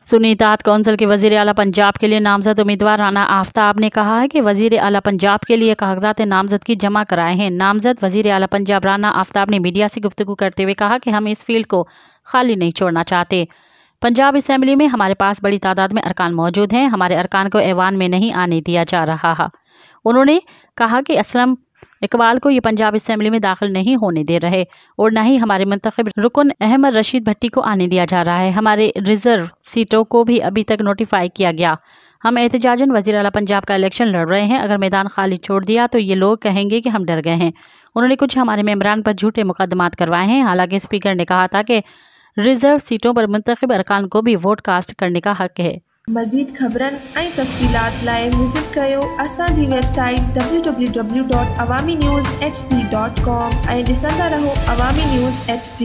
सुनीतात council के वजीर आला पंजाब के लिए नामजद उम्मीदवार राना आफ्ताब ने कहा है कि वजीर आला पंजाब के लिए कागजात नामजदगी जमा कराए हैं। नामजद वजीर आला पंजाब राना आफ्ताब ने मीडिया से गुफ्तगू करते हुए कहा कि हम इस फील्ड को खाली नहीं छोड़ना चाहते। पंजाब असम्बली में हमारे पास बड़ी तादाद में अरकान मौजूद हैं। हमारे अरकान को ऐवान में नहीं आने दिया जा रहा है। उन्होंने कहा कि असलम इकबाल को ये पंजाब असम्बली में दाखिल नहीं होने दे रहे और न ही हमारे मुंतखब रुकन अहमद रशीद भट्टी को आने दिया जा रहा है। हमारे रिजर्व सीटों को भी अभी तक नोटिफाई किया गया। हम एहतजाजन वज़ीर आला पंजाब का इलेक्शन लड़ रहे हैं। अगर मैदान खाली छोड़ दिया तो ये लोग कहेंगे कि हम डर गए हैं। उन्होंने कुछ हमारे मेम्बरान पर झूठे मुकदमात करवाए हैं। हालांकि स्पीकर ने कहा था कि रिजर्व सीटों पर मुंतखब अरकान को भी वोट कास्ट करने का हक है। मज़ीद ख़बरन ऐं तफ़सीलात लाइ विज़िट कयो असांजी वेबसाइट www.awamiNewsHD.com ऐं ॾिसंदा रहो अवामी न्यूज़ HD।